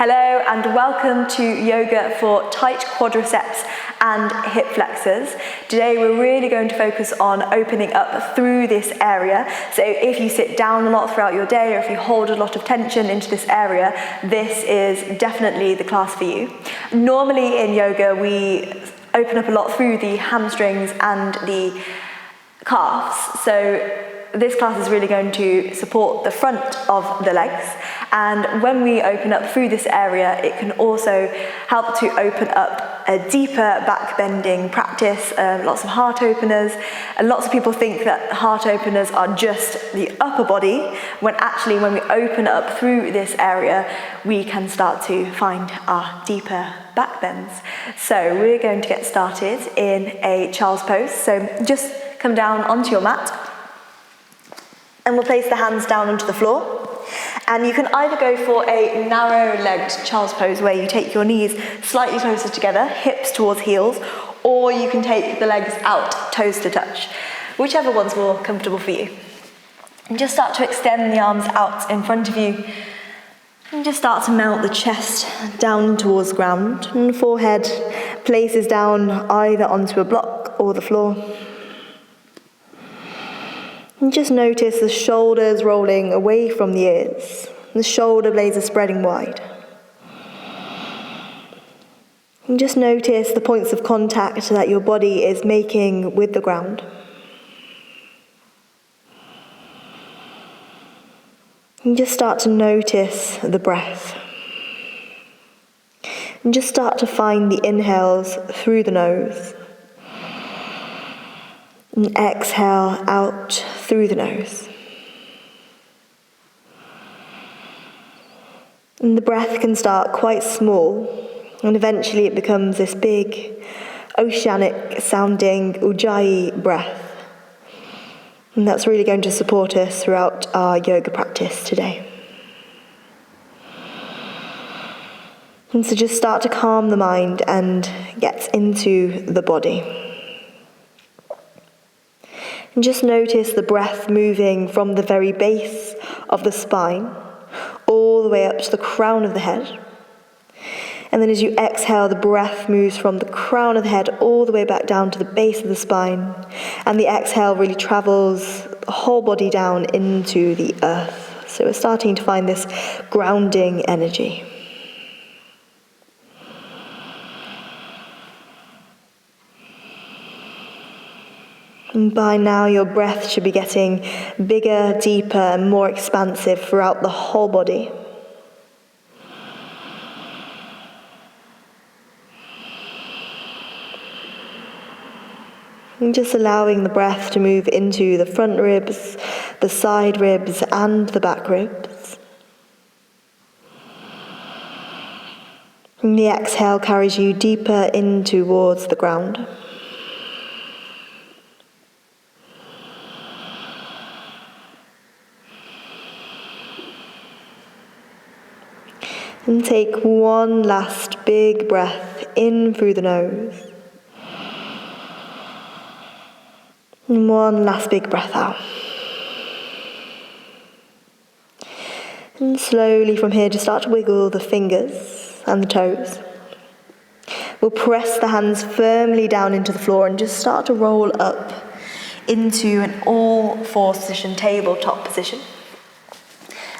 Hello and welcome to yoga for tight quadriceps and hip flexors. Today we're really going to focus on opening up through this area. So if you sit down a lot throughout your day or if you hold a lot of tension into this area, this is definitely the class for you. Normally in yoga we open up a lot through the hamstrings and the calves. So this class is really going to support the front of the legs, and when we open up through this area it can also help to open up a deeper back bending practice, lots of heart openers, and lots of people think that heart openers are just the upper body, when actually when we open up through this area we can start to find our deeper back bends. So we're going to get started in a child's pose, so just come down onto your mat. And we'll place the hands down onto the floor. And you can either go for a narrow-legged child's pose where you take your knees slightly closer together, hips towards heels, or you can take the legs out, toes to touch, whichever one's more comfortable for you. And just start to extend the arms out in front of you. And just start to melt the chest down towards the ground. And the forehead places down either onto a block or the floor. And just notice the shoulders rolling away from the ears. The shoulder blades are spreading wide. And just notice the points of contact that your body is making with the ground. And just start to notice the breath. And just start to find the inhales through the nose. And exhale out through the nose. And the breath can start quite small, and eventually it becomes this big, oceanic sounding Ujjayi breath. And that's really going to support us throughout our yoga practice today. And so just start to calm the mind and get into the body. And just notice the breath moving from the very base of the spine all the way up to the crown of the head. And then as you exhale, the breath moves from the crown of the head all the way back down to the base of the spine. And the exhale really travels the whole body down into the earth. So we're starting to find this grounding energy. And by now your breath should be getting bigger, deeper and more expansive throughout the whole body. And just allowing the breath to move into the front ribs, the side ribs and the back ribs. And the exhale carries you deeper in towards the ground. And take one last big breath in through the nose. And one last big breath out. And slowly from here just start to wiggle the fingers and the toes. We'll press the hands firmly down into the floor and just start to roll up into an all-fours position, tabletop position.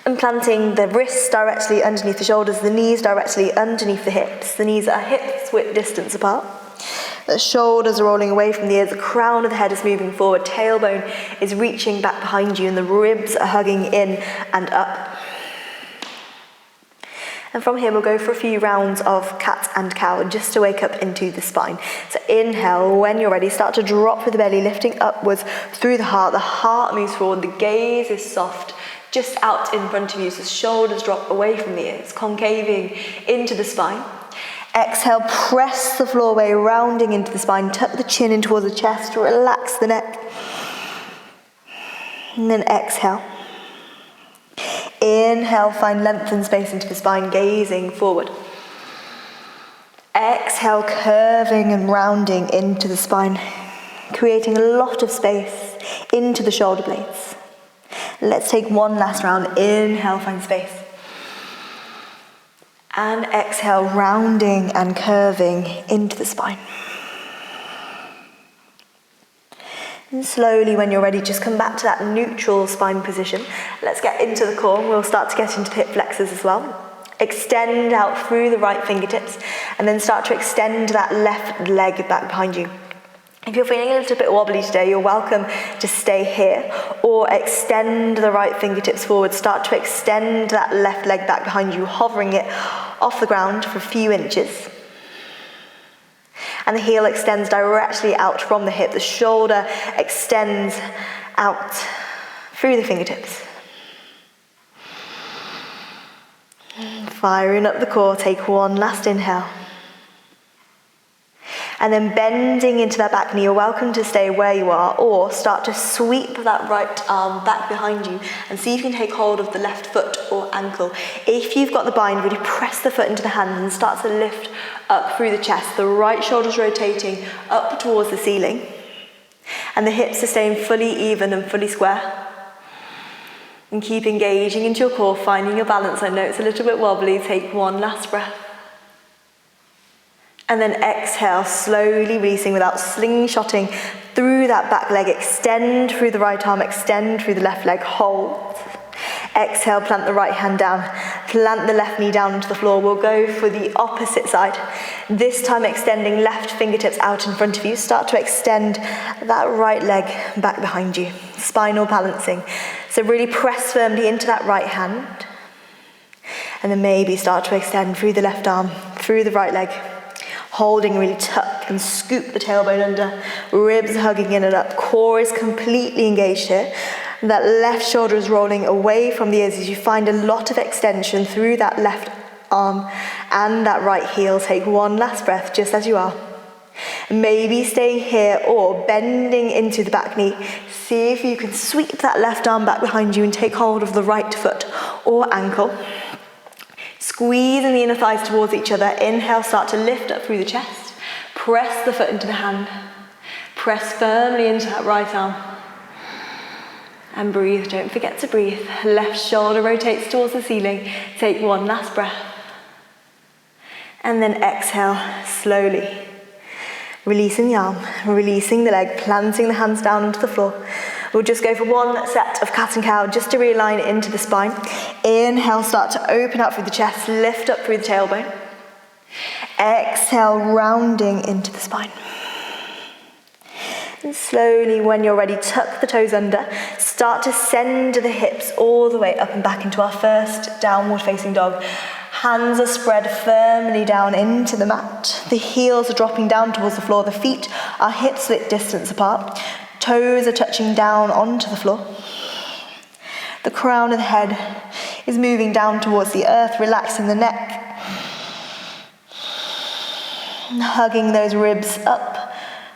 And planting the wrists directly underneath the shoulders, the knees directly underneath the hips. The knees are hips width distance apart. The shoulders are rolling away from the ears, the crown of the head is moving forward, tailbone is reaching back behind you and the ribs are hugging in and up. And from here we'll go for a few rounds of cat and cow just to wake up into the spine. So inhale, when you're ready, start to drop with the belly, lifting upwards through the heart moves forward, the gaze is soft, just out in front of you, so shoulders drop away from the ears, concaving into the spine. Exhale, press the floor away, rounding into the spine, tuck the chin in towards the chest, relax the neck. And then exhale. Inhale, find length and space into the spine, gazing forward. Exhale, curving and rounding into the spine, creating a lot of space into the shoulder blades. Let's take one last round. Inhale, find space. And exhale, rounding and curving into the spine. And slowly, when you're ready, just come back to that neutral spine position. Let's get into the core, and we'll start to get into the hip flexors as well. Extend out through the right fingertips, and then start to extend that left leg back behind you. If you're feeling a little bit wobbly today, you're welcome to stay here, or extend the right fingertips forward. Start to extend that left leg back behind you, hovering it off the ground for a few inches. And the heel extends directly out from the hip. The shoulder extends out through the fingertips. Firing up the core, take one last inhale. And then bending into that back knee, you're welcome to stay where you are, or start to sweep that right arm back behind you and see if you can take hold of the left foot or ankle. If you've got the bind, really press the foot into the hand and start to lift up through the chest. The right shoulder's rotating up towards the ceiling, and the hips are staying fully even and fully square. And keep engaging into your core, finding your balance. I know it's a little bit wobbly. Take one last breath. And then exhale, slowly releasing without slingshotting through that back leg. Extend through the right arm, extend through the left leg, hold. Exhale, plant the right hand down, plant the left knee down onto the floor. We'll go for the opposite side. This time extending left fingertips out in front of you. Start to extend that right leg back behind you. Spinal balancing. So really press firmly into that right hand. And then maybe start to extend through the left arm, through the right leg. Holding, really tuck and scoop the tailbone under, ribs hugging in and up, core is completely engaged here. That left shoulder is rolling away from the ears as you find a lot of extension through that left arm and that right heel. Take one last breath just as you are. Maybe staying here or bending into the back knee. See if you can sweep that left arm back behind you and take hold of the right foot or ankle. Squeezing the inner thighs towards each other. Inhale, start to lift up through the chest. Press the foot into the hand. Press firmly into that right arm. And breathe, don't forget to breathe. Left shoulder rotates towards the ceiling. Take one last breath. And then exhale, slowly. Releasing the arm, releasing the leg, planting the hands down onto the floor. We'll just go for one set of cat and cow just to realign into the spine. Inhale, start to open up through the chest, lift up through the tailbone. Exhale, rounding into the spine. And slowly, when you're ready, tuck the toes under. Start to send the hips all the way up and back into our first downward facing dog. Hands are spread firmly down into the mat. The heels are dropping down towards the floor. The feet are hip-width distance apart. Toes are touching down onto the floor. The crown of the head is moving down towards the earth, relaxing the neck. Hugging those ribs up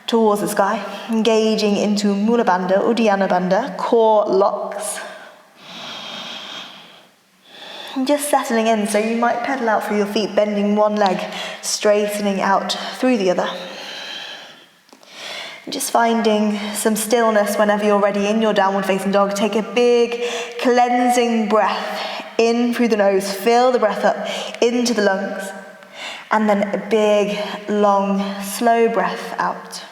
towards the sky. Engaging into Mula Bandha, Uddiyana Bandha, core locks. And just settling in, so you might pedal out through your feet, bending one leg, straightening out through the other. Just finding some stillness whenever you're ready in your downward facing dog. Take a big cleansing breath in through the nose. Fill the breath up into the lungs. And then a big, long, slow breath out.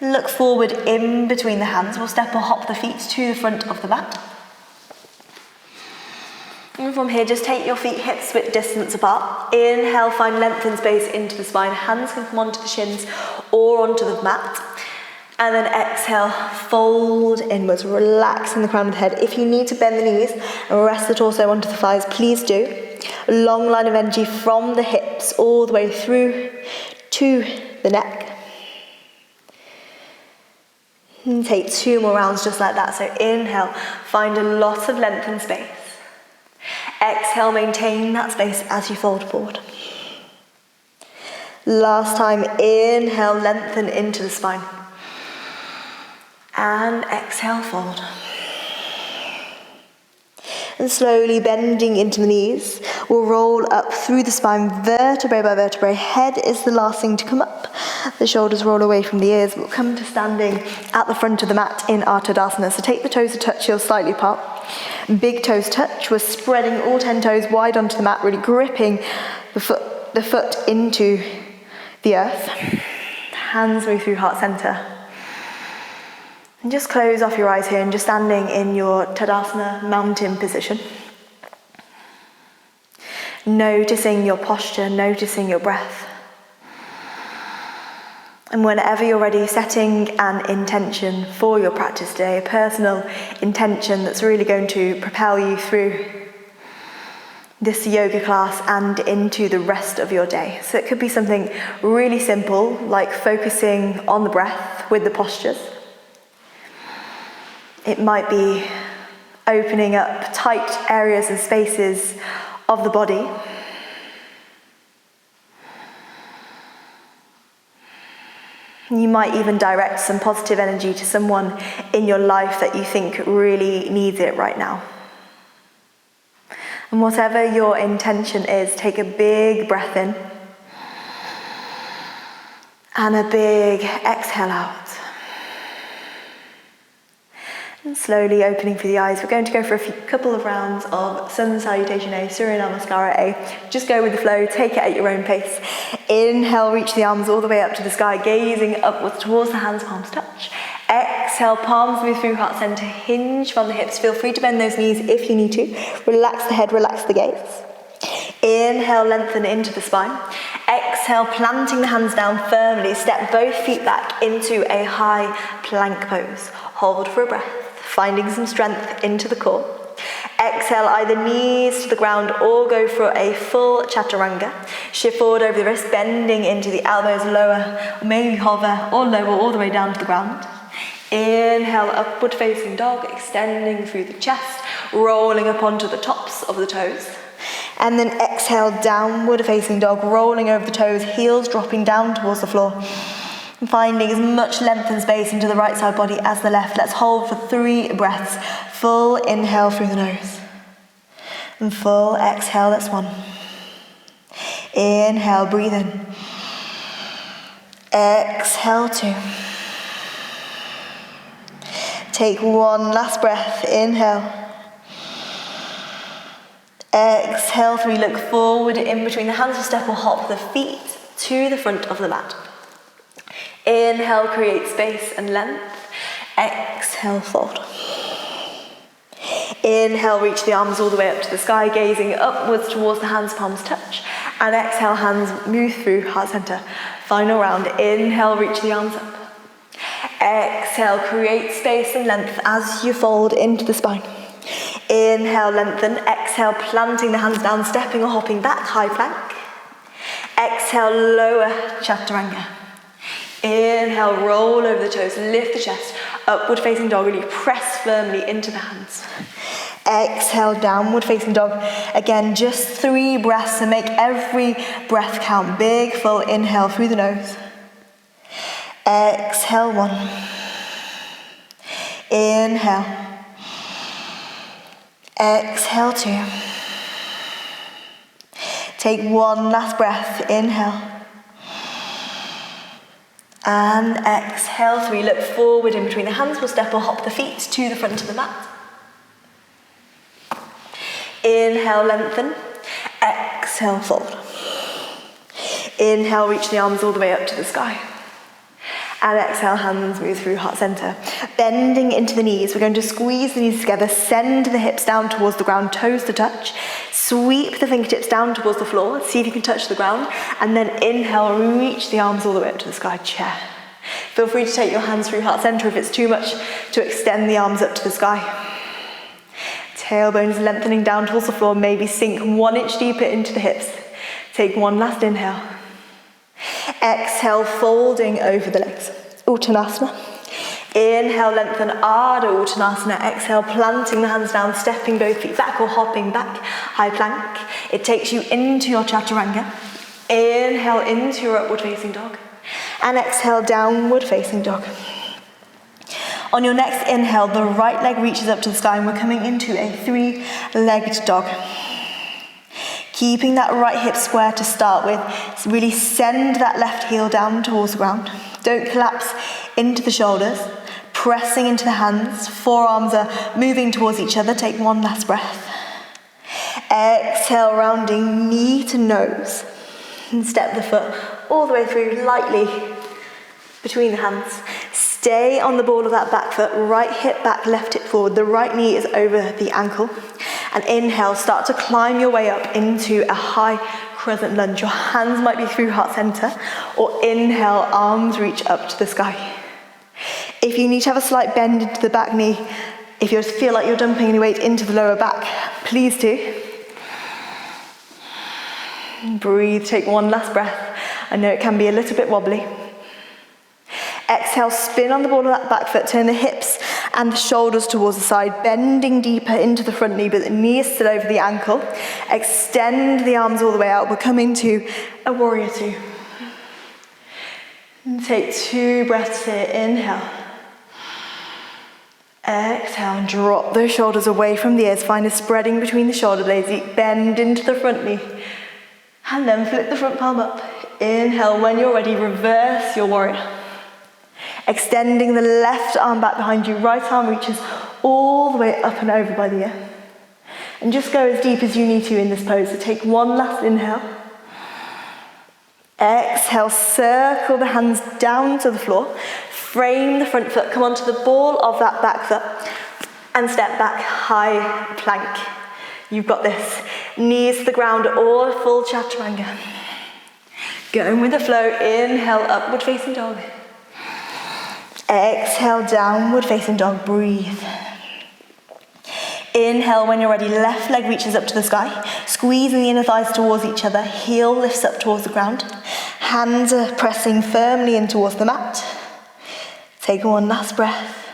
Look forward in between the hands. We'll step or hop the feet to the front of the mat. And from here, just take your feet hip-width distance apart. Inhale, find length and space into the spine. Hands can come onto the shins or onto the mat. And then exhale, fold inwards, relaxing the crown of the head. If you need to bend the knees and rest the torso onto the thighs, please do. A long line of energy from the hips all the way through to the neck. And take 2 more rounds just like that. So inhale, find a lot of length and space. Exhale, maintain that space as you fold forward. Last time, inhale, lengthen into the spine. And exhale, fold. And slowly bending into the knees, we'll roll up through the spine, vertebrae by vertebrae. Head is the last thing to come up. The shoulders roll away from the ears. We'll come to standing at the front of the mat in our Tadasana. So take the toes to touch, heels slightly apart. Big toes touch. We're spreading all 10 toes wide onto the mat, really gripping the foot into the earth. Hands move through heart center. And just close off your eyes here and just standing in your Tadasana mountain position. Noticing your posture, noticing your breath. And whenever you're ready, setting an intention for your practice today, a personal intention that's really going to propel you through this yoga class and into the rest of your day. So it could be something really simple, like focusing on the breath with the postures. It might be opening up tight areas and spaces of the body. You might even direct some positive energy to someone in your life that you think really needs it right now. And whatever your intention is, take a big breath in and a big exhale out. And slowly opening for the eyes. We're going to go for a couple of rounds of Sun Salutation A, Surya Namaskara A. Just go with the flow, take it at your own pace. Inhale, reach the arms all the way up to the sky, gazing upwards towards the hands, palms touch. Exhale, palms move through heart center, hinge from the hips. Feel free to bend those knees if you need to. Relax the head, relax the gaze. Inhale, lengthen into the spine. Exhale, planting the hands down firmly. Step both feet back into a high plank pose. Hold for a breath, finding some strength into the core. Exhale, either knees to the ground or go for a full chaturanga. Shift forward over the wrist, bending into the elbows, lower, maybe hover or lower all the way down to the ground. Inhale, upward facing dog, extending through the chest, rolling up onto the tops of the toes. And then exhale, downward facing dog, rolling over the toes, heels dropping down towards the floor. And finding as much length and space into the right side body as the left. Let's hold for 3 breaths. Full inhale through the nose. And full exhale, that's 1. Inhale, breathe in. Exhale, 2. Take 1 last breath, inhale. Exhale, 3, look forward in between the hands, or step or hop the feet to the front of the mat. Inhale, create space and length. Exhale, fold. Inhale, reach the arms all the way up to the sky, gazing upwards towards the hands, palms touch. And exhale, hands move through heart center. Final round. Inhale, reach the arms up. Exhale, create space and length as you fold into the spine. Inhale, lengthen. Exhale, planting the hands down, stepping or hopping back, high plank. Exhale, lower chaturanga. Inhale, roll over the toes, lift the chest, upward facing dog, really press firmly into the hands. Exhale, downward facing dog. Again, just 3 breaths and make every breath count. Big, full inhale through the nose. Exhale, 1. Inhale. Exhale, 2. Take 1 last breath, inhale. And exhale, 3. Look forward in between the hands. We'll step or hop the feet to the front of the mat. Inhale, lengthen. Exhale, fold. Inhale, reach the arms all the way up to the sky. And exhale, hands move through heart center. Bending into the knees. We're going to squeeze the knees together, send the hips down towards the ground, toes to touch. Sweep the fingertips down towards the floor. See if you can touch the ground. And then inhale, reach the arms all the way up to the sky, chair. Feel free to take your hands through heart center if it's too much to extend the arms up to the sky. Tailbones lengthening down towards the floor. Maybe sink 1 inch deeper into the hips. Take 1 last inhale. Exhale, folding over the legs. Uttanasana. Inhale, lengthen, Ardha Uttanasana. Exhale, planting the hands down, stepping both feet back or hopping back, high plank. It takes you into your chaturanga. Inhale, into your upward facing dog. And exhale, downward facing dog. On your next inhale, the right leg reaches up to the sky and we're coming into a 3-legged dog. Keeping that right hip square to start with. So really send that left heel down towards the ground. Don't collapse into the shoulders. Pressing into the hands. Forearms are moving towards each other. Take one last breath. Exhale, rounding knee to nose. And step the foot all the way through lightly between the hands. Stay on the ball of that back foot. Right hip back, left hip forward. The right knee is over the ankle. And inhale, start to climb your way up into a high crescent lunge. Your hands might be through heart center, or inhale, arms reach up to the sky. If you need to have a slight bend into the back knee, if you feel like you're dumping any weight into the lower back, please do. Breathe, take one last breath. I know it can be a little bit wobbly. Exhale, spin on the ball of that back foot, turn the hips and the shoulders towards the side, bending deeper into the front knee, but the knee is still over the ankle. Extend the arms all the way out. We'll come into a warrior two. And take 2 breaths here, inhale. Exhale, and drop those shoulders away from the ears. Find a spreading between the shoulder blades. Bend into the front knee. And then flip the front palm up. Inhale, when you're ready, reverse your warrior. Extending the left arm back behind you, right arm reaches all the way up and over by the ear. And just go as deep as you need to in this pose. So take one last inhale. Exhale, circle the hands down to the floor. Frame the front foot, come onto the ball of that back foot. And step back, high plank. You've got this. Knees to the ground or full chaturanga. Going with the flow, inhale, upward facing dog. Exhale, downward facing dog, breathe. Inhale, when you're ready, left leg reaches up to the sky, squeezing the inner thighs towards each other, heel lifts up towards the ground, hands are pressing firmly in towards the mat. Take one last breath.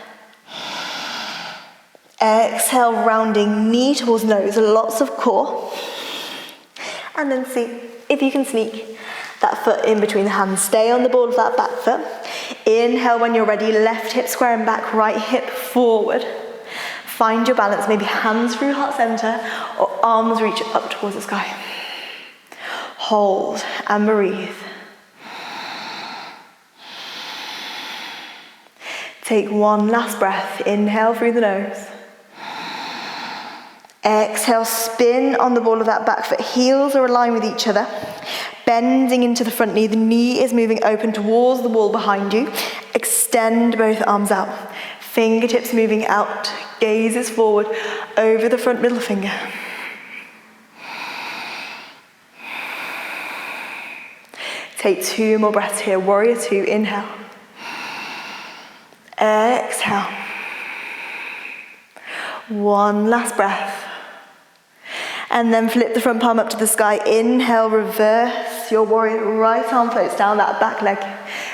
Exhale, rounding knee towards nose, lots of core. And then see if you can sneak that foot in between the hands. Stay on the ball of that back foot. Inhale, when you're ready, left hip square and back, right hip forward. Find your balance, maybe hands through heart center or arms reach up towards the sky. Hold and breathe. Take one last breath. Inhale through the nose. Exhale, spin on the ball of that back foot. Heels are aligned with each other. Bending into the front knee. The knee is moving open towards the wall behind you. Extend both arms out. Fingertips moving out. Gaze is forward over the front middle finger. Take 2 more breaths here. Warrior two, inhale. Exhale. One last breath. And then flip the front palm up to the sky. Inhale, reverse your warrior. Right arm floats down that back leg.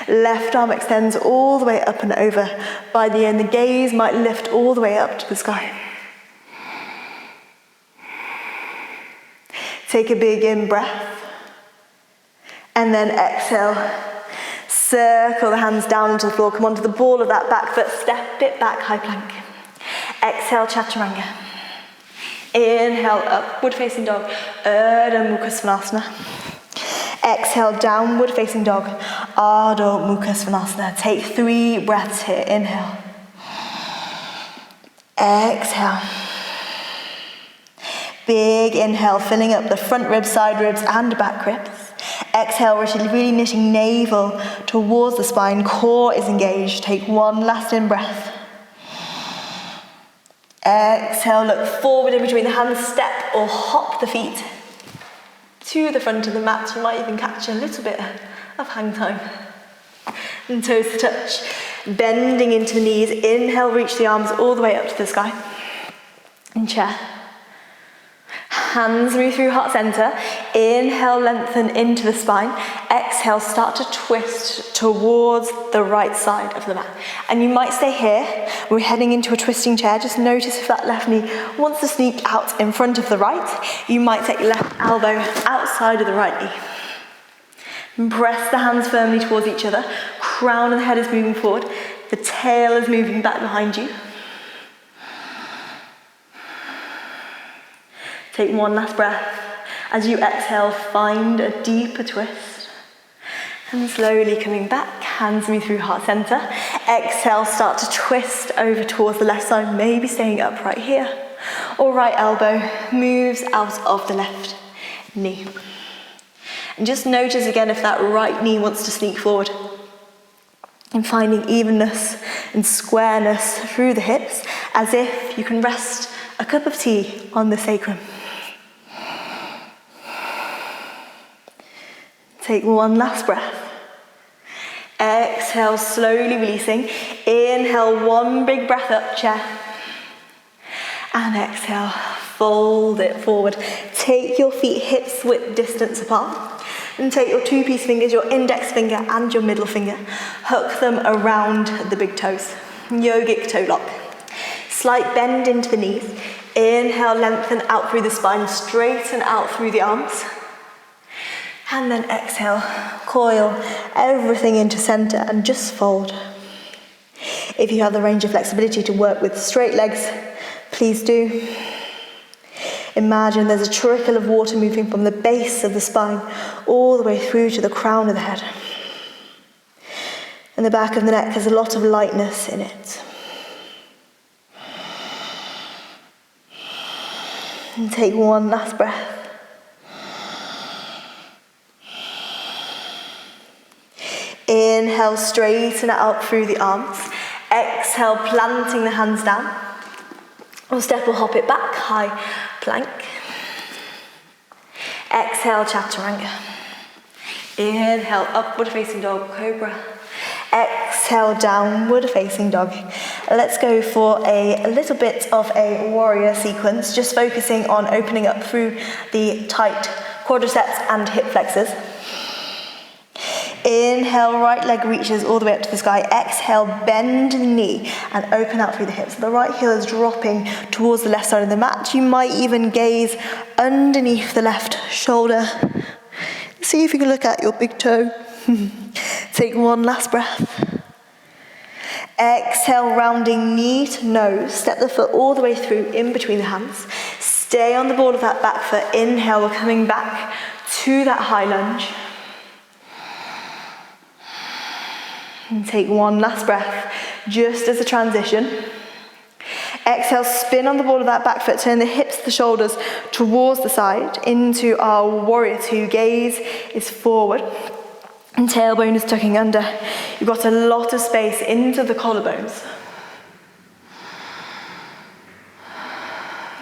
Left arm extends all the way up and over. By the end, the gaze might lift all the way up to the sky. Take a big in breath. And then exhale. Circle the hands down into the floor. Come onto the ball of that back foot. Step it back, high plank. Exhale, chaturanga. Inhale, upward facing dog, Utthan Pristhasana. Exhale, downward facing dog, Utthan Pristhasana. Take 3 breaths here. Inhale. Exhale. Big inhale, filling up the front ribs, side ribs, and back ribs. Exhale, really knitting navel towards the spine. Core is engaged. Take one last in breath. Exhale, look forward in between the hands, step or hop the feet to the front of the mat. You might even catch a little bit of hang time. And toes to touch, bending into the knees. Inhale, reach the arms all the way up to the sky. And chair. Hands move through heart center. Inhale, lengthen into the spine. Exhale, start to twist towards the right side of the mat. And you might stay here. We're heading into a twisting chair. Just notice if that left knee wants to sneak out in front of the right. You might take left elbow outside of the right knee. And press the hands firmly towards each other. Crown of the head is moving forward. The tail is moving back behind you. Take one last breath. As you exhale, find a deeper twist. And slowly coming back, hands move through heart center. Exhale, start to twist over towards the left side, maybe staying upright here. Or right elbow moves out of the left knee. And just notice again if that right knee wants to sneak forward. And finding evenness and squareness through the hips, as if you can rest a cup of tea on the sacrum. Take one last breath. Exhale, slowly releasing. Inhale, one big breath up, chair. And exhale, fold it forward. Take your feet hips width distance apart. And take your two-piece fingers, your index finger and your middle finger. Hook them around the big toes. Yogic toe lock. Slight bend into the knees. Inhale, lengthen out through the spine, straighten out through the arms. And then exhale, coil everything into center and just fold. If you have the range of flexibility to work with straight legs, please do. Imagine there's a trickle of water moving from the base of the spine all the way through to the crown of the head. And the back of the neck has a lot of lightness in it. And take one last breath. Inhale, straighten it out through the arms. Exhale, planting the hands down. Or step or hop it back, high plank. Exhale, chaturanga. Inhale, upward facing dog, cobra. Exhale, downward facing dog. Let's go for a little bit of a warrior sequence, just focusing on opening up through the tight quadriceps and hip flexors. Inhale, right leg reaches all the way up to the sky. Exhale, bend the knee and open out through the hips. The right heel is dropping towards the left side of the mat. You might even gaze underneath the left shoulder. See if you can look at your big toe. Take one last breath. Exhale, rounding knee to nose. Step the foot all the way through in between the hands. Stay on the ball of that back foot. Inhale, we're coming back to that high lunge. And take one last breath, just as a transition. Exhale, spin on the ball of that back foot, turn the hips, the shoulders towards the side into our warrior two. Gaze is forward and tailbone is tucking under. You've got a lot of space into the collarbones.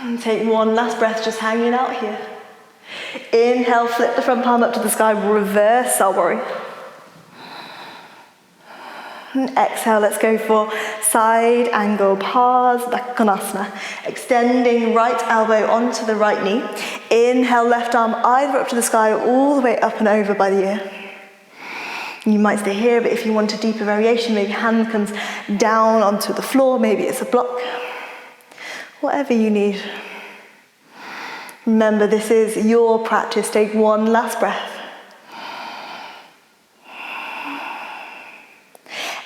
And take one last breath, just hanging out here. Inhale, flip the front palm up to the sky, reverse our warrior. And exhale, let's go for side angle Pristhasana. Extending right elbow onto the right knee. Inhale, left arm either up to the sky or all the way up and over by the ear. You might stay here, but if you want a deeper variation, maybe hand comes down onto the floor, maybe it's a block. Whatever you need. Remember, this is your practice. Take one last breath.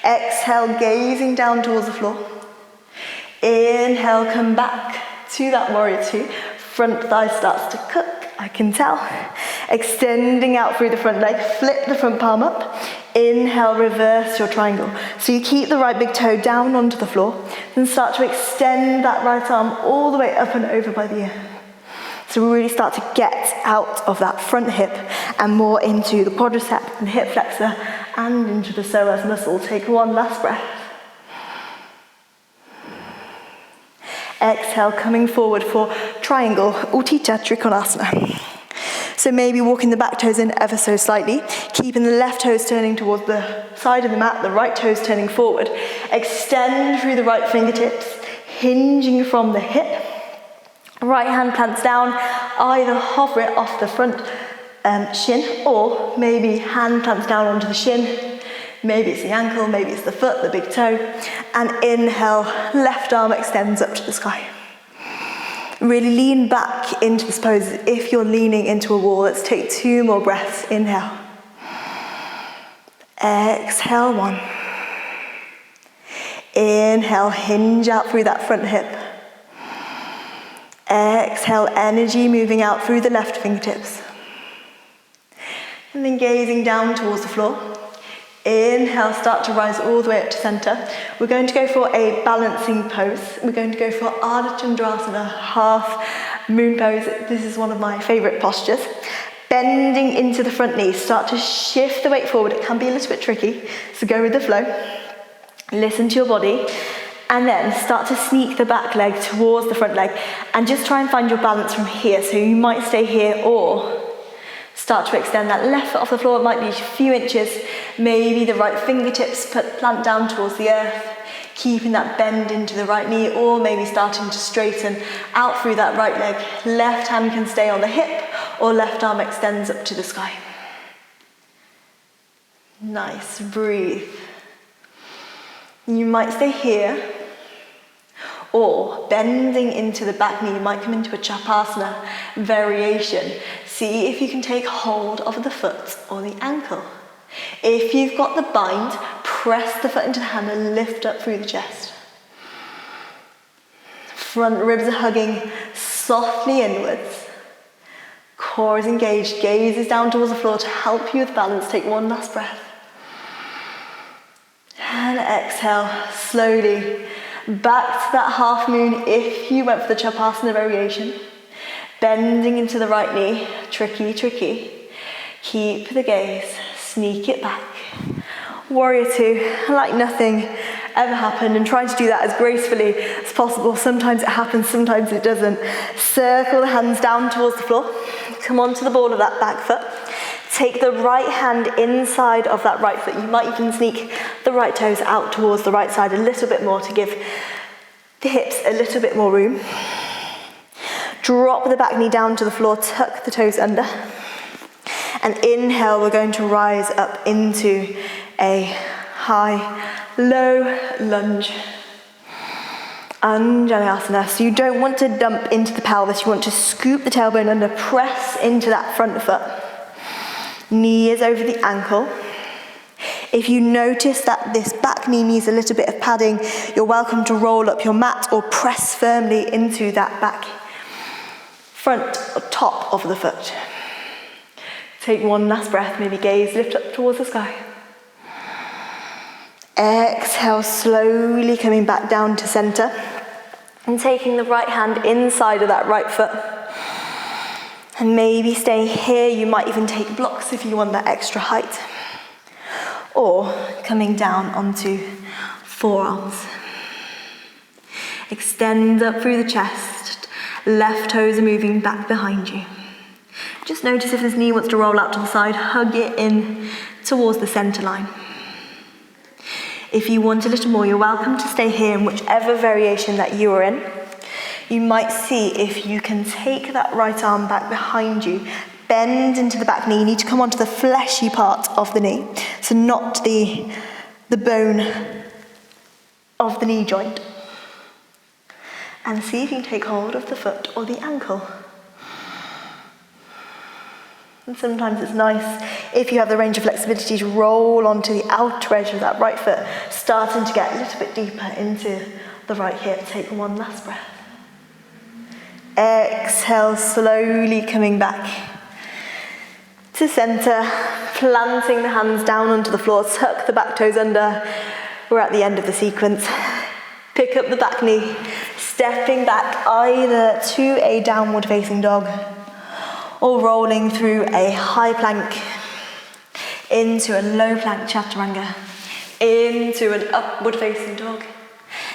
Exhale, gazing down towards the floor. Inhale, come back to that warrior two. Front thigh starts to cook, I can tell. Extending out through the front leg, flip the front palm up. Inhale, reverse your triangle. So you keep the right big toe down onto the floor, then start to extend that right arm all the way up and over by the ear. So we really start to get out of that front hip and more into the quadricep and hip flexor and into the psoas muscle. Take one last breath. Exhale, coming forward for triangle, Utthan Pristhasana. So maybe walking the back toes in ever so slightly, keeping the left toes turning towards the side of the mat, the right toes turning forward. Extend through the right fingertips, hinging from the hip. Right hand plants down, either hover it off the front shin, or maybe hand plants down onto the shin. Maybe it's the ankle, maybe it's the foot, the big toe. And inhale, left arm extends up to the sky. Really lean back into this pose as if you're leaning into a wall. Let's take 2 more breaths. Inhale. Exhale, 1. Inhale, hinge out through that front hip. Exhale, energy moving out through the left fingertips. And then gazing down towards the floor. Inhale, start to rise all the way up to center. We're going to go for a balancing pose. We're going to go for Ardha Chandrasana, half moon pose. This is one of my favorite postures. Bending into the front knee, start to shift the weight forward. It can be a little bit tricky, so go with the flow. Listen to your body, and then start to sneak the back leg towards the front leg, and just try and find your balance from here. So you might stay here, or start to extend that left foot off the floor. It might be a few inches, maybe the right fingertips plant down towards the earth, keeping that bend into the right knee, or maybe starting to straighten out through that right leg. Left hand can stay on the hip, or left arm extends up to the sky. Nice, breathe. You might stay here, or bending into the back knee, you might come into a Chapasana variation. See if you can take hold of the foot or the ankle. If you've got the bind, press the foot into the hand and lift up through the chest. Front ribs are hugging softly inwards. Core is engaged, gaze is down towards the floor to help you with balance. Take one last breath. And exhale, slowly back to that half moon if you went for the Chapasana variation. Bending into the right knee, tricky, tricky. Keep the gaze, sneak it back. Warrior two, like nothing ever happened, and try to do that as gracefully as possible. Sometimes it happens, sometimes it doesn't. Circle the hands down towards the floor. Come onto the ball of that back foot. Take the right hand inside of that right foot. You might even sneak the right toes out towards the right side a little bit more to give the hips a little bit more room. Drop the back knee down to the floor, tuck the toes under. And inhale, we're going to rise up into a high, low lunge. Anjaneyasana. So you don't want to dump into the pelvis, you want to scoop the tailbone under, press into that front foot. Knee is over the ankle. If you notice that this back knee needs a little bit of padding, you're welcome to roll up your mat or press firmly into that back front or top of the foot. Take one last breath, maybe gaze, lift up towards the sky. Exhale, slowly coming back down to center and taking the right hand inside of that right foot. And maybe staying here, you might even take blocks if you want that extra height. Or coming down onto forearms. Extend up through the chest, left toes are moving back behind you. Just notice if this knee wants to roll out to the side, hug it in towards the center line. If you want a little more, you're welcome to stay here in whichever variation that you are in. You might see if you can take that right arm back behind you, bend into the back knee. You need to come onto the fleshy part of the knee, so not the bone of the knee joint. And see if you can take hold of the foot or the ankle. And sometimes it's nice, if you have the range of flexibility, to roll onto the outer edge of that right foot, starting to get a little bit deeper into the right hip. Take one last breath. Exhale, slowly coming back to center, planting the hands down onto the floor, tuck the back toes under. We're at the end of the sequence. Pick up the back knee, stepping back either to a downward facing dog or rolling through a high plank into a low plank chaturanga, into an upward facing dog,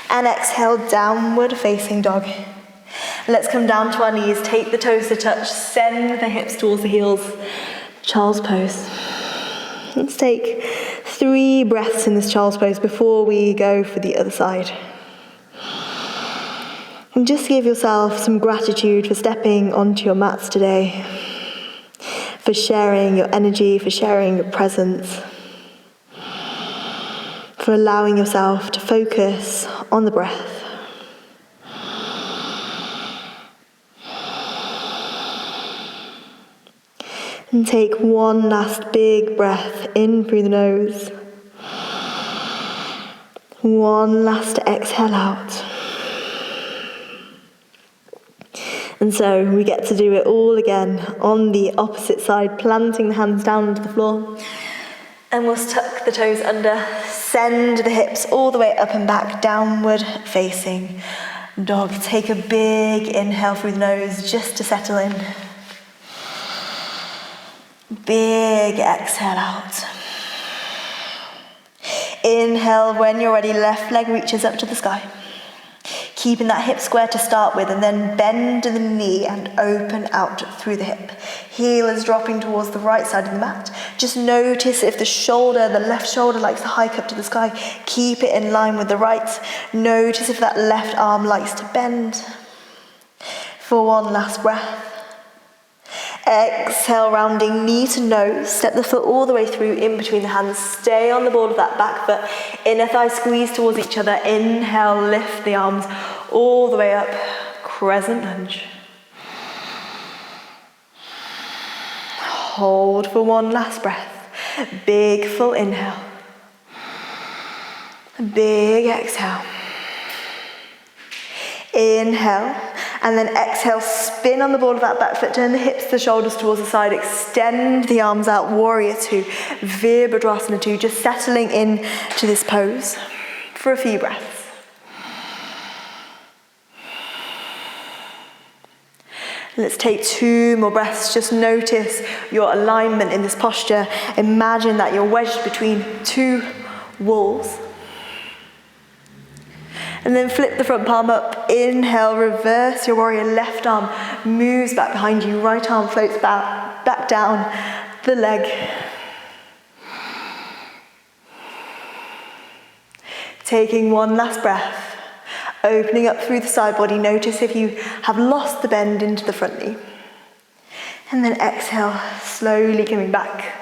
and exhale, downward facing dog. Let's come down to our knees, take the toes to touch, send the hips towards the heels, child's pose. Let's take 3 breaths in this child's pose before we go for the other side. And just give yourself some gratitude for stepping onto your mats today, for sharing your energy, for sharing your presence, for allowing yourself to focus on the breath. And take one last big breath in through the nose. One last exhale out. And so we get to do it all again on the opposite side, planting the hands down onto the floor. And we'll tuck the toes under, send the hips all the way up and back, downward facing dog. Take a big inhale through the nose just to settle in. Big exhale out. Inhale, when you're ready, left leg reaches up to the sky. Keeping that hip square to start with, and then bend the knee and open out through the hip. Heel is dropping towards the right side of the mat. Just notice if the left shoulder likes to hike up to the sky. Keep it in line with the right. Notice if that left arm likes to bend. For one last breath. Exhale, rounding knee to nose. Step the foot all the way through in between the hands. Stay on the ball of that back foot. Inner thighs squeeze towards each other. Inhale, lift the arms all the way up. Crescent lunge. Hold for one last breath. Big full inhale. Big exhale. Inhale. And then exhale, spin on the ball of that back foot, turn the hips, the shoulders towards the side, extend the arms out, warrior two, Virabhadrasana 2, just settling in to this pose for a few breaths. Let's take 2 more breaths. Just notice your alignment in this posture. Imagine that you're wedged between 2 walls. And then flip the front palm up. Inhale, reverse your warrior. Left arm moves back behind you. Right arm floats back down the leg. Taking one last breath. Opening up through the side body. Notice if you have lost the bend into the front knee. And then exhale, slowly coming back.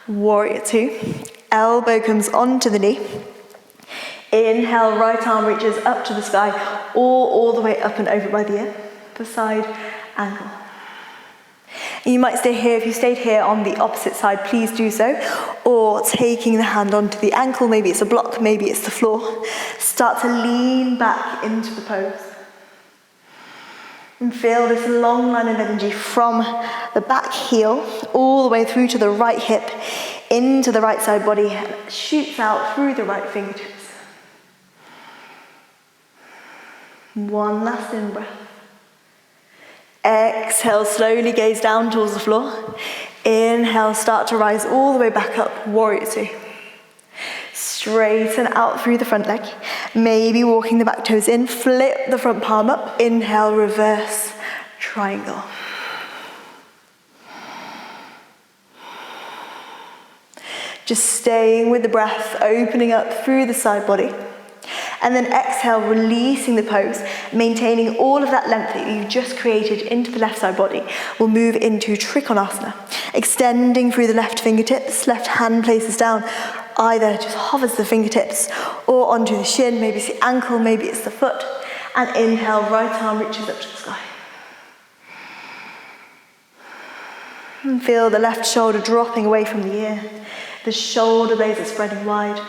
Warrior two. Elbow comes onto the knee. Inhale, right arm reaches up to the sky, or all the way up and over by the ear, for side angle. And you might stay here. If you stayed here on the opposite side, please do so. Or taking the hand onto the ankle, maybe it's a block, maybe it's the floor. Start to lean back into the pose. And feel this long line of energy from the back heel, all the way through to the right hip, into the right side body, and shoots out through the right fingertips. One last in-breath. Exhale, slowly gaze down towards the floor. Inhale, start to rise all the way back up, warrior two. Straighten out through the front leg. Maybe walking the back toes in, flip the front palm up. Inhale, reverse triangle. Just staying with the breath, opening up through the side body. And then exhale, releasing the pose, maintaining all of that length that you've just created into the left side body. We'll move into Trikonasana. Extending through the left fingertips, left hand places down, either just hovers the fingertips or onto the shin, maybe it's the ankle, maybe it's the foot. And inhale, right arm reaches up to the sky. And feel the left shoulder dropping away from the ear. The shoulder blades are spreading wide.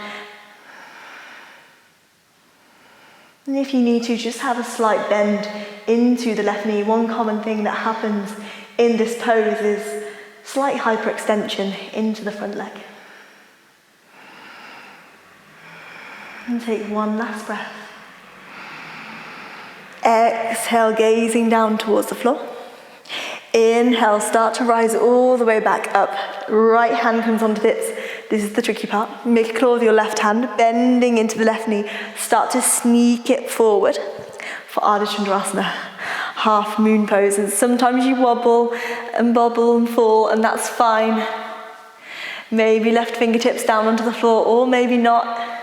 And if you need to, just have a slight bend into the left knee. One common thing that happens in this pose is slight hyperextension into the front leg. And take one last breath. Exhale, gazing down towards the floor. Inhale, start to rise all the way back up. Right hand comes onto the hips. This is the tricky part. Make a claw with your left hand, bending into the left knee. Start to sneak it forward for Ardha Chandrasana, half moon pose. And sometimes you wobble and bobble and fall, and that's fine. Maybe left fingertips down onto the floor, or maybe not.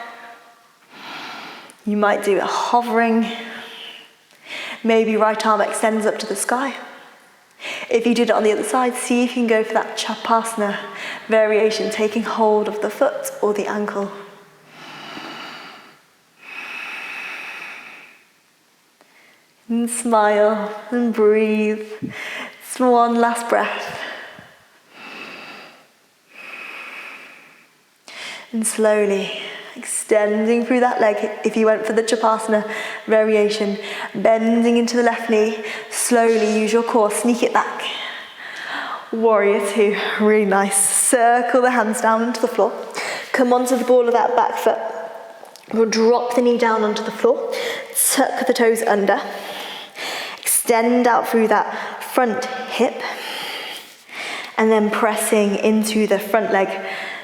You might do it hovering. Maybe right arm extends up to the sky. If you did it on the other side, see if you can go for that Chapasana variation, taking hold of the foot or the ankle. And smile and breathe. Just one last breath. And slowly extending through that leg. If you went for the Tripadasana variation, bending into the left knee, slowly use your core, sneak it back. Warrior two, really nice. Circle the hands down into the floor. Come onto the ball of that back foot. We'll drop the knee down onto the floor. Tuck the toes under. Extend out through that front hip. And then pressing into the front leg.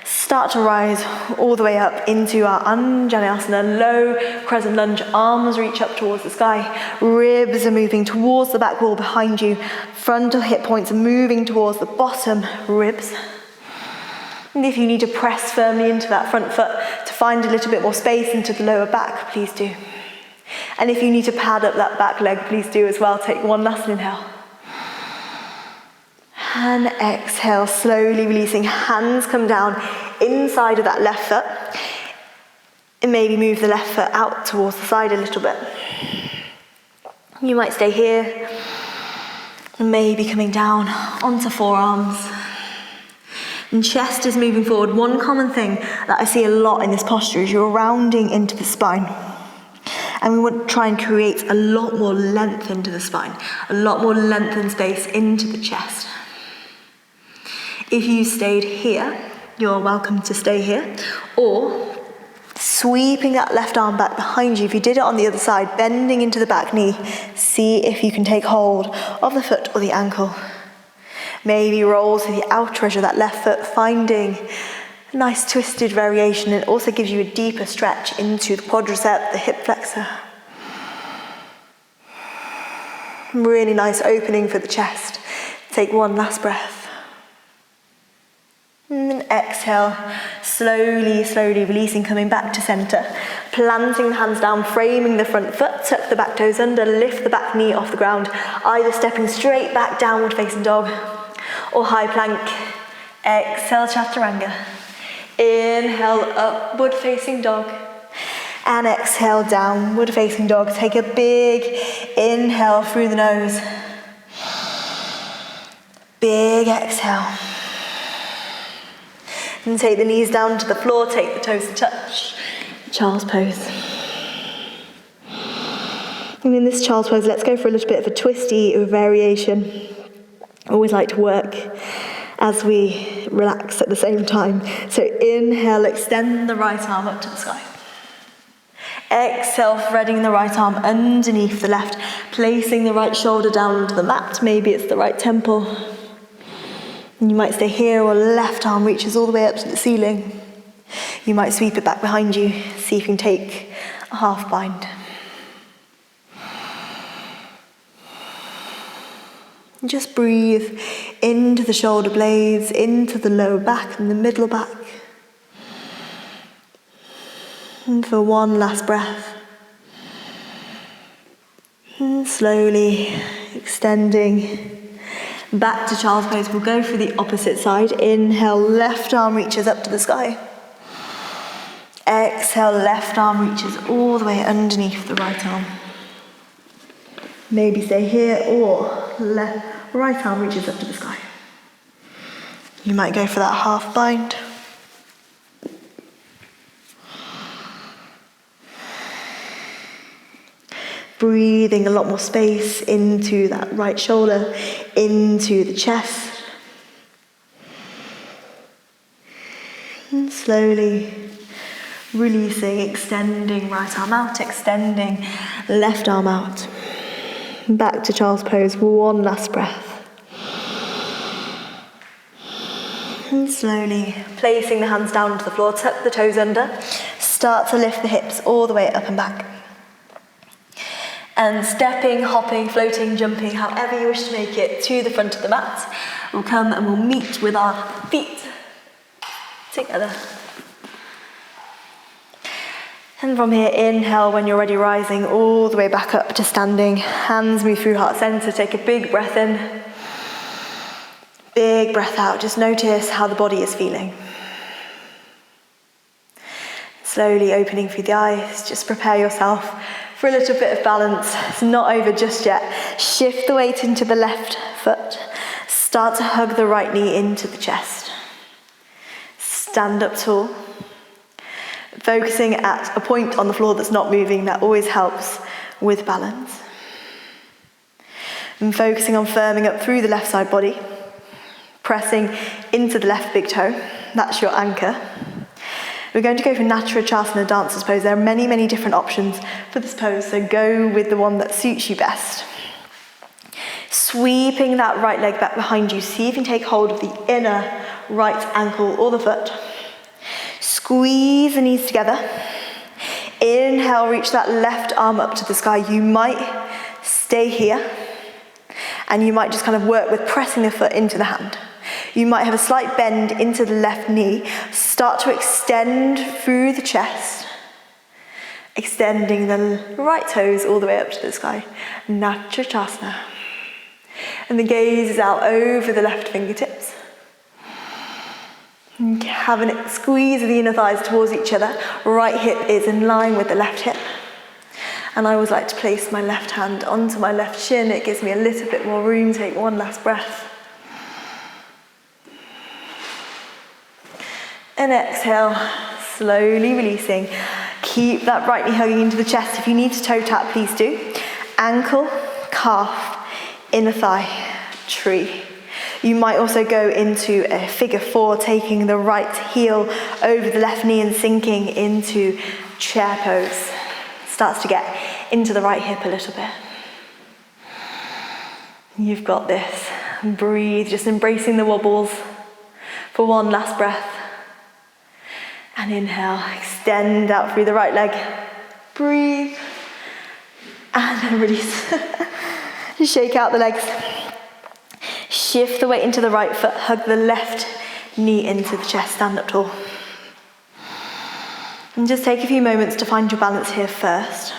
Start to rise all the way up into our Anjaneyasana, low crescent lunge. Arms reach up towards the sky. Ribs are moving towards the back wall behind you. Frontal hip points are moving towards the bottom ribs. And if you need to press firmly into that front foot to find a little bit more space into the lower back, please do. And if you need to pad up that back leg, please do as well. Take one last inhale. And exhale, slowly releasing. Hands come down inside of that left foot. And maybe move the left foot out towards the side a little bit. You might stay here. And maybe coming down onto forearms. And chest is moving forward. One common thing that I see a lot in this posture is you're rounding into the spine. And we want to try and create a lot more length into the spine. A lot more length and space into the chest. If you stayed here, you're welcome to stay here. Or sweeping that left arm back behind you. If you did it on the other side, bending into the back knee, see if you can take hold of the foot or the ankle. Maybe roll to the outer edge of that left foot, finding a nice twisted variation. It also gives you a deeper stretch into the quadriceps, the hip flexor. Really nice opening for the chest. Take one last breath. And then exhale, slowly releasing, coming back to center. Planting the hands down, framing the front foot, tuck the back toes under, lift the back knee off the ground, either stepping straight back, downward facing dog, or high plank. Exhale, chaturanga. Inhale, upward facing dog. And exhale, downward facing dog. Take a big inhale through the nose. Big exhale. And take the knees down to the floor, take the toes to touch. Child's pose. And in this child's pose, let's go for a little bit of a twisty variation. I always like to work as we relax at the same time. So inhale, extend the right arm up to the sky. Exhale, threading the right arm underneath the left, placing the right shoulder down onto the mat. Maybe it's the right temple. And you might stay here, or left arm reaches all the way up to the ceiling. You might sweep it back behind you. See if you can take a half bind. And just breathe into the shoulder blades, into the lower back and the middle back. And for one last breath. And slowly extending. Back to child's pose. We'll go for the opposite side. Inhale, left arm reaches up to the sky. Exhale, left arm reaches all the way underneath the right arm. Maybe stay here, or right arm reaches up to the sky. You might go for that half bind. Breathing a lot more space into that right shoulder, into the chest. And slowly releasing, extending right arm out, extending left arm out. Back to child's pose, one last breath. And slowly placing the hands down onto the floor, tuck the toes under. Start to lift the hips all the way up and back. And stepping, hopping, floating, jumping, however you wish to make it, to the front of the mat. We'll come and we'll meet with our feet together. And from here, inhale when you're ready, rising all the way back up to standing. Hands move through heart center. Take a big breath in. Big breath out. Just notice how the body is feeling. Slowly opening through the eyes. Just prepare yourself for a little bit of balance. It's not over just yet. Shift the weight into the left foot. Start to hug the right knee into the chest. Stand up tall. Focusing at a point on the floor that's not moving, that always helps with balance. And focusing on firming up through the left side body, pressing into the left big toe, that's your anchor. We're going to go for Natarajasana, dancer's pose. There are many, many different options for this pose, so go with the one that suits you best. Sweeping that right leg back behind you, see if you can take hold of the inner right ankle or the foot. Squeeze the knees together. Inhale, reach that left arm up to the sky. You might stay here, and you might just kind of work with pressing the foot into the hand. You might have a slight bend into the left knee. Start to extend through the chest, extending the right toes all the way up to the sky. Natarajasana. And the gaze is out over the left fingertips. Having it squeeze the inner thighs towards each other. Right hip is in line with the left hip. And I always like to place my left hand onto my left shin. It gives me a little bit more room. Take one last breath. And exhale, slowly releasing. Keep that right knee hugging into the chest. If you need to toe tap, please do. Ankle, calf, inner thigh, tree. You might also go into a figure 4, taking the right heel over the left knee and sinking into chair pose. Starts to get into the right hip a little bit. You've got this. Breathe, just embracing the wobbles for one last breath. And inhale, extend out through the right leg. Breathe. And then release. Just shake out the legs. Shift the weight into the right foot. Hug the left knee into the chest. Stand up tall. And just take a few moments to find your balance here first.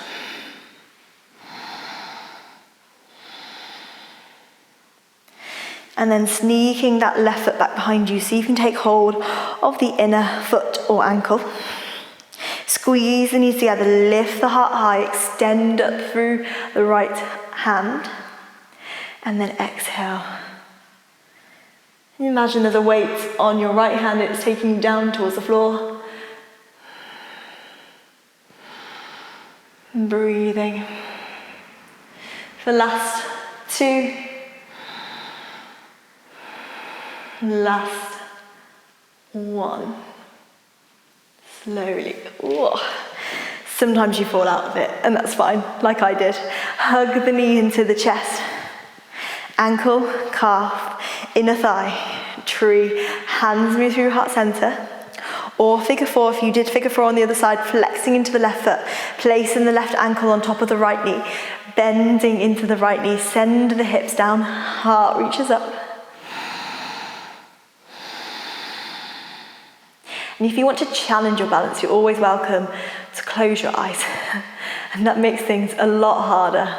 And then sneaking that left foot back behind you, so you can take hold of the inner foot or ankle. Squeeze the knees together, lift the heart high, extend up through the right hand. And then exhale. Imagine there's a weight on your right hand, it's taking you down towards the floor. And breathing. For the last 2. Last 1. Slowly. Whoa. Sometimes you fall out of it, and that's fine, like I did. Hug the knee into the chest. Ankle, calf, inner thigh, tree. Hands move through heart center. Or figure 4, if you did figure 4 on the other side, flexing into the left foot, placing the left ankle on top of the right knee, bending into the right knee, send the hips down, heart reaches up. And if you want to challenge your balance, you're always welcome to close your eyes. And that makes things a lot harder.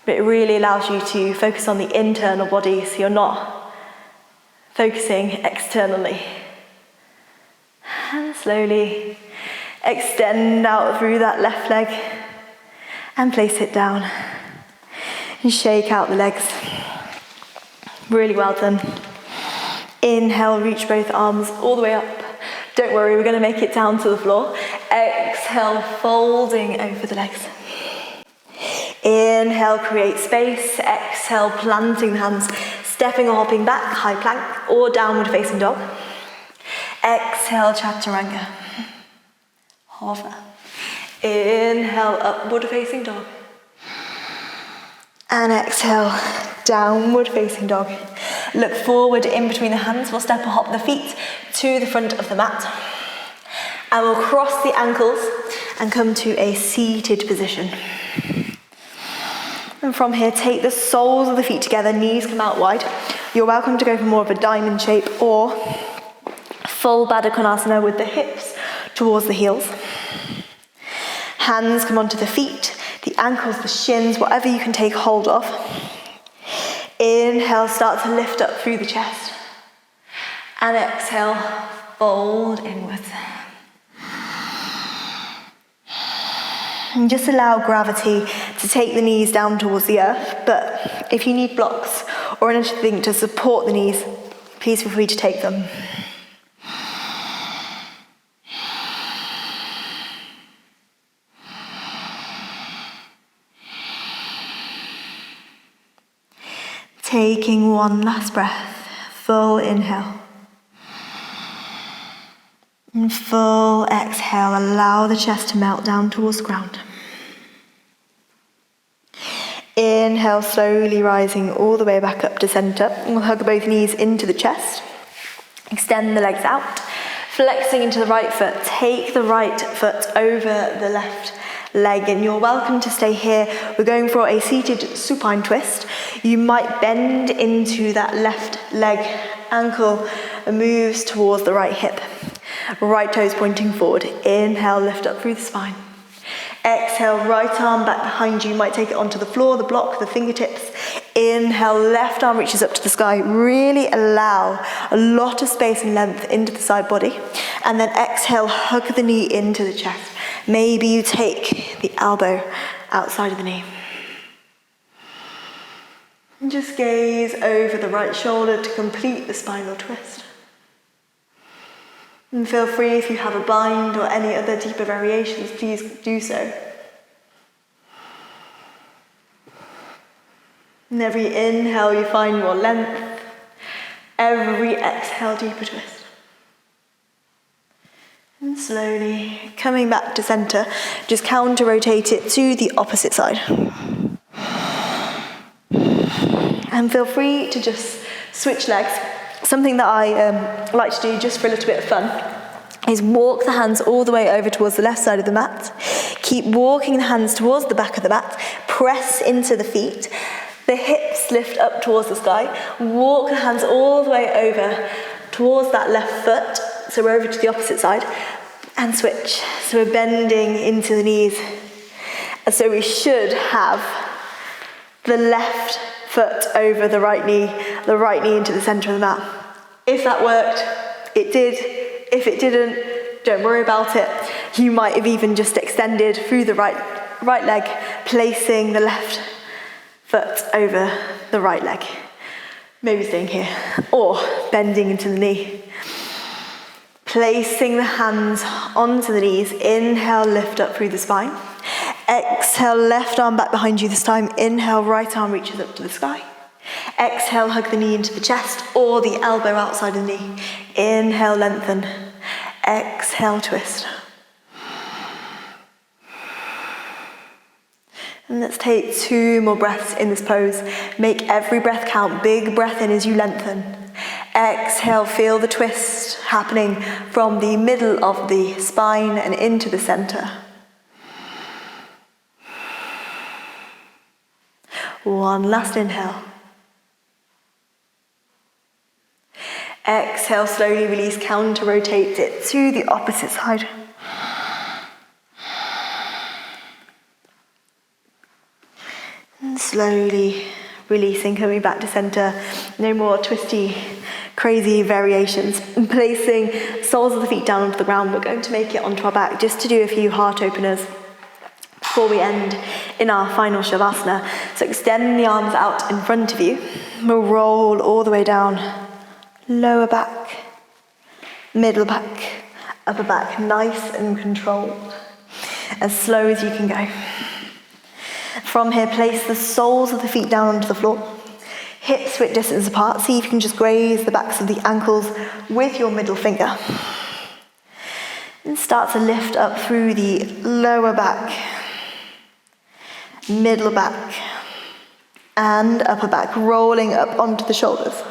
But it really allows you to focus on the internal body, so you're not focusing externally. And slowly extend out through that left leg and place it down. And shake out the legs. Really well done. Inhale, reach both arms all the way up. Don't worry, we're going to make it down to the floor. Exhale, folding over the legs. Inhale, create space. Exhale, planting the hands, stepping or hopping back, high plank or downward facing dog. Exhale, chaturanga. Hover. Inhale, upward facing dog. And exhale, downward facing dog. Look forward in between the hands. We'll step or hop the feet to the front of the mat. And we'll cross the ankles and come to a seated position. And from here, take the soles of the feet together, knees come out wide. You're welcome to go for more of a diamond shape or full Baddha Konasana with the hips towards the heels. Hands come onto the feet, the ankles, the shins, whatever you can take hold of. Inhale, start to lift up through the chest. And exhale, fold inwards. And just allow gravity to take the knees down towards the earth, but if you need blocks or anything to support the knees, please feel free to take them. Taking one last breath, full inhale. And full exhale, allow the chest to melt down towards the ground. Inhale, slowly rising all the way back up to center. We'll hug both knees into the chest. Extend the legs out. Flexing into the right foot. Take the right foot over the left leg, and you're welcome to stay here. We're going for a seated supine twist. You might bend into that left leg. Ankle moves towards the right hip. Right toes pointing forward. Inhale, lift up through the spine. Exhale, right arm back behind you. You might take it onto the floor, the block, the fingertips. Inhale, left arm reaches up to the sky. Really allow a lot of space and length into the side body. And then exhale, hug the knee into the chest. Maybe you take the elbow outside of the knee. And just gaze over the right shoulder to complete the spinal twist. And feel free, if you have a bind or any other deeper variations, please do so. And every inhale you find more length. Every exhale, deeper twist. And slowly coming back to center, just counter rotate it to the opposite side. And feel free to just switch legs. Something that I like to do just for a little bit of fun is walk the hands all the way over towards the left side of the mat. Keep walking the hands towards the back of the mat. Press into the feet. The hips lift up towards the sky. Walk the hands all the way over towards that left foot. So we're over to the opposite side. And switch. So we're bending into the knees. And so we should have the left foot over the right knee into the center of the mat. If that worked, it did. If it didn't, don't worry about it. You might have even just extended through the right leg, placing the left foot over the right leg. Maybe staying here, or bending into the knee. Placing the hands onto the knees. Inhale, lift up through the spine. Exhale, left arm back behind you this time. Inhale, right arm reaches up to the sky. Exhale, hug the knee into the chest or the elbow outside of the knee. Inhale, lengthen. Exhale, twist. And let's take 2 more breaths in this pose. Make every breath count. Big breath in as you lengthen. Exhale, feel the twist happening from the middle of the spine and into the center. One last inhale. Exhale, slowly release, counter rotate it to the opposite side. And slowly releasing, coming back to center. No more twisty, crazy variations. And placing soles of the feet down onto the ground. We're going to make it onto our back just to do a few heart openers before we end in our final Shavasana. So extend the arms out in front of you. We'll roll all the way down. Lower back, middle back, upper back, nice and controlled. As slow as you can go. From here, place the soles of the feet down onto the floor. Hips width distance apart. See if you can just graze the backs of the ankles with your middle finger. And start to lift up through the lower back, middle back, and upper back, rolling up onto the shoulders.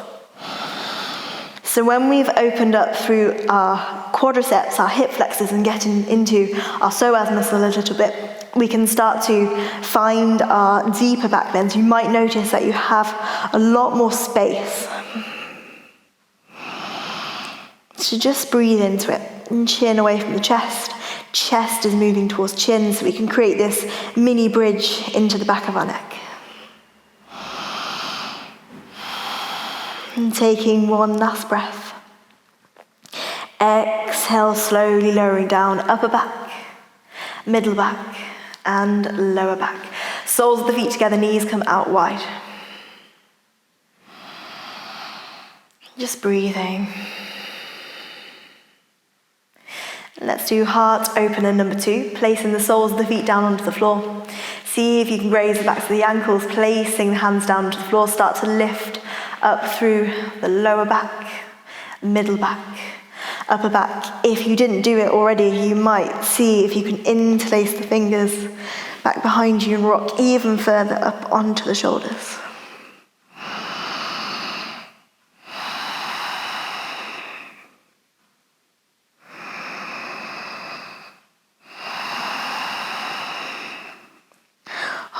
So when we've opened up through our quadriceps, our hip flexors, and getting into our psoas muscle a little bit, we can start to find our deeper backbends. You might notice that you have a lot more space. So just breathe into it, and chin away from the chest. Chest is moving towards chin, so we can create this mini bridge into the back of our neck. And taking one last breath. Exhale, slowly lowering down, upper back, middle back, and lower back. Soles of the feet together, knees come out wide. Just breathing. Let's do heart opener number 2, placing the soles of the feet down onto the floor. See if you can raise the backs of the ankles, placing the hands down to the floor. Start to lift up through the lower back, middle back, upper back. If you didn't do it already, you might see if you can interlace the fingers back behind you and rock even further up onto the shoulders.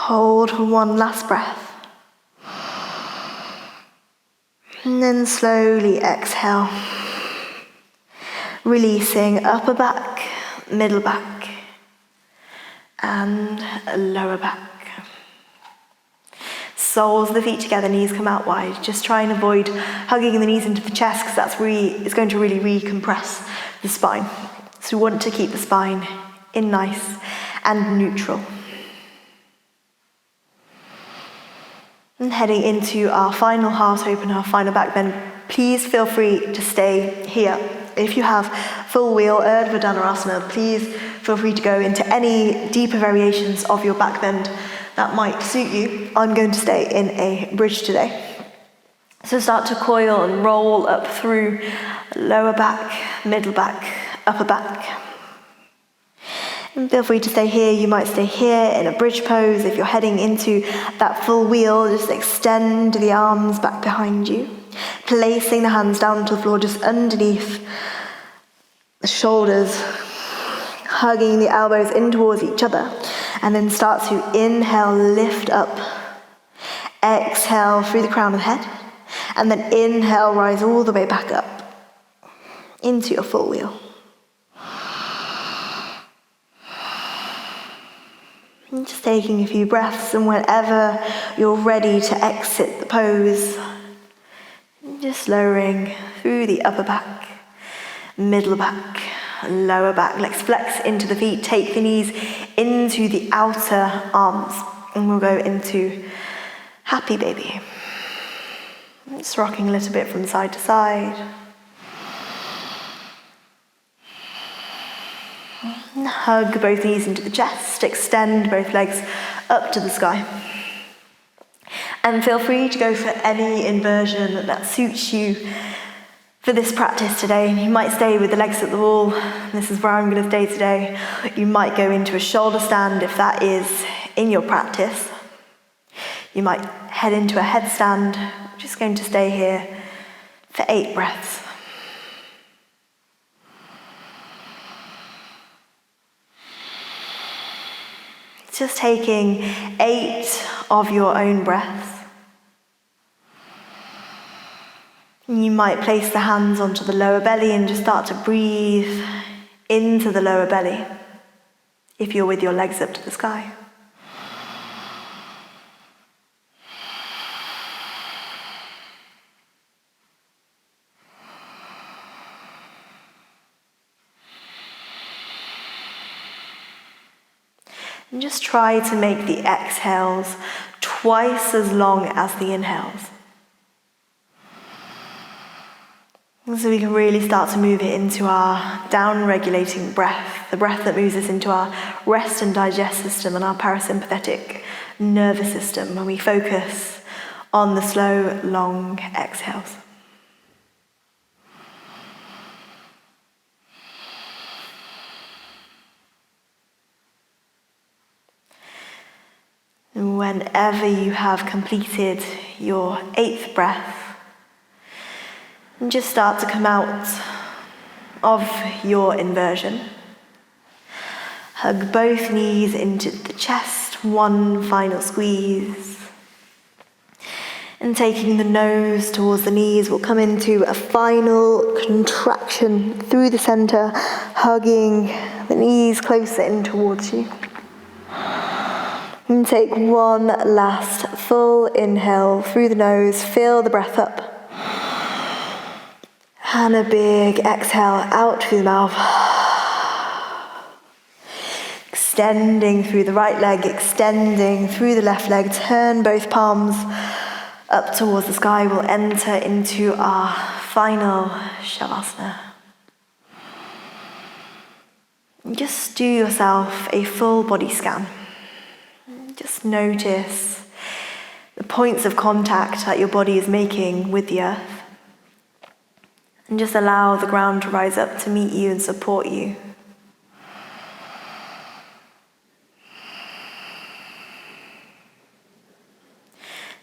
Hold for one last breath. And then slowly exhale. Releasing upper back, middle back, and lower back. Soles of the feet together, knees come out wide. Just try and avoid hugging the knees into the chest because it's going to really recompress the spine. So we want to keep the spine in nice and neutral. And heading into our final heart open, our final back bend, please feel free to stay here. If you have full wheel Utthan Pristhasana, please feel free to go into any deeper variations of your back bend that might suit you. I'm going to stay in a bridge today. So start to coil and roll up through lower back, middle back, upper back. And feel free to stay here. You might stay here in a bridge pose. If you're heading into that full wheel, just extend the arms back behind you, placing the hands down to the floor just underneath the shoulders, hugging the elbows in towards each other, and then start to inhale, lift up, exhale through the crown of the head, and then inhale, rise all the way back up into your full wheel. And just taking a few breaths, and whenever you're ready to exit the pose, just lowering through the upper back, middle back, lower back. Let's flex into the feet, take the knees into the outer arms, and we'll go into happy baby. Just rocking a little bit from side to side. Hug both knees into the chest, extend both legs up to the sky. And feel free to go for any inversion that suits you for this practice today. You might stay with the legs at the wall. This is where I'm going to stay today. You might go into a shoulder stand if that is in your practice. You might head into a headstand. I'm just going to stay here for 8 breaths. Just taking 8 of your own breaths. You might place the hands onto the lower belly and just start to breathe into the lower belly if you're with your legs up to the sky. And just try to make the exhales twice as long as the inhales. So we can really start to move it into our down-regulating breath, the breath that moves us into our rest and digest system and our parasympathetic nervous system when we focus on the slow, long exhales. And whenever you have completed your 8th breath, and just start to come out of your inversion. Hug both knees into the chest, one final squeeze. And taking the nose towards the knees, we'll come into a final contraction through the center, hugging the knees closer in towards you. And take one last full inhale through the nose, fill the breath up. And a big exhale out through the mouth. Extending through the right leg, extending through the left leg. Turn both palms up towards the sky. We'll enter into our final Shavasana. Just do yourself a full body scan. Just notice the points of contact that your body is making with the earth. And just allow the ground to rise up to meet you and support you.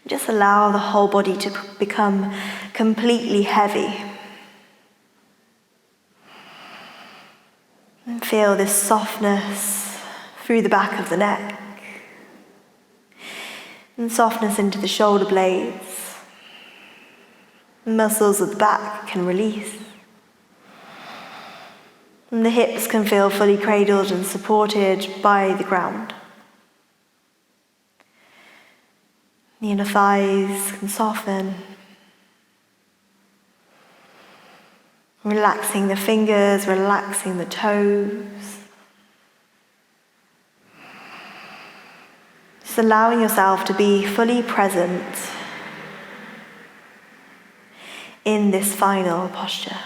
Just allow the whole body to become completely heavy. And feel this softness through the back of the neck. And softness into the shoulder blades. The muscles of the back can release. And the hips can feel fully cradled and supported by the ground. The inner thighs can soften. Relaxing the fingers, relaxing the toes. Just allowing yourself to be fully present in this final posture.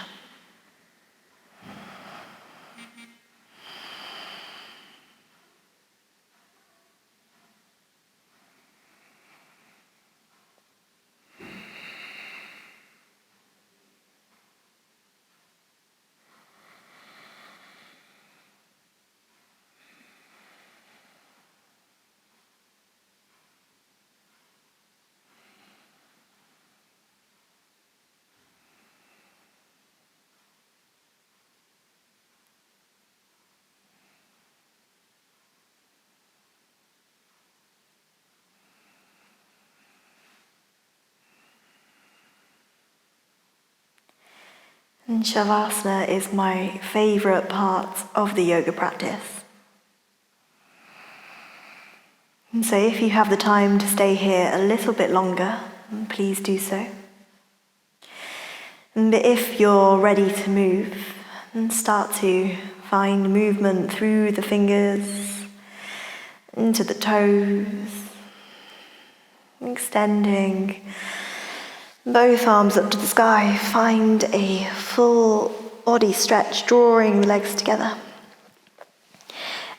And Shavasana is my favourite part of the yoga practice. And so if you have the time to stay here a little bit longer, please do so. But if you're ready to move, then start to find movement through the fingers, into the toes, extending both arms up to the sky. Find a full body stretch, drawing the legs together.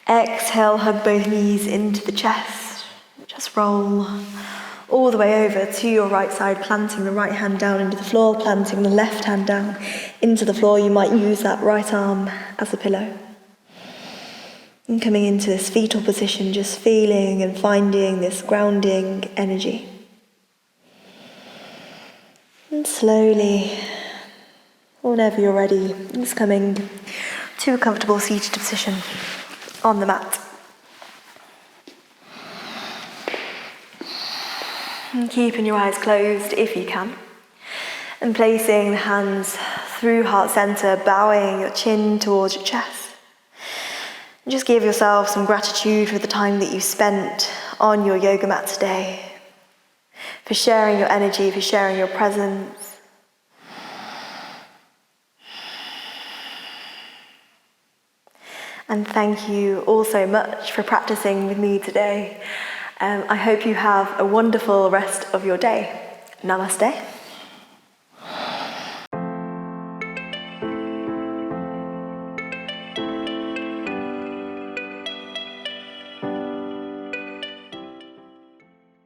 Exhale, hug both knees into the chest. Just roll all the way over to your right side, planting the right hand down into the floor, planting the left hand down into the floor. You might use that right arm as a pillow. And coming into this fetal position, just feeling and finding this grounding energy. And slowly, whenever you're ready, just coming to a comfortable seated position on the mat. And keeping your eyes closed if you can. And placing the hands through heart center, bowing your chin towards your chest. And just give yourself some gratitude for the time that you spent on your yoga mat today. For sharing your energy, for sharing your presence. And thank you all so much for practicing with me today. I hope you have a wonderful rest of your day. Namaste.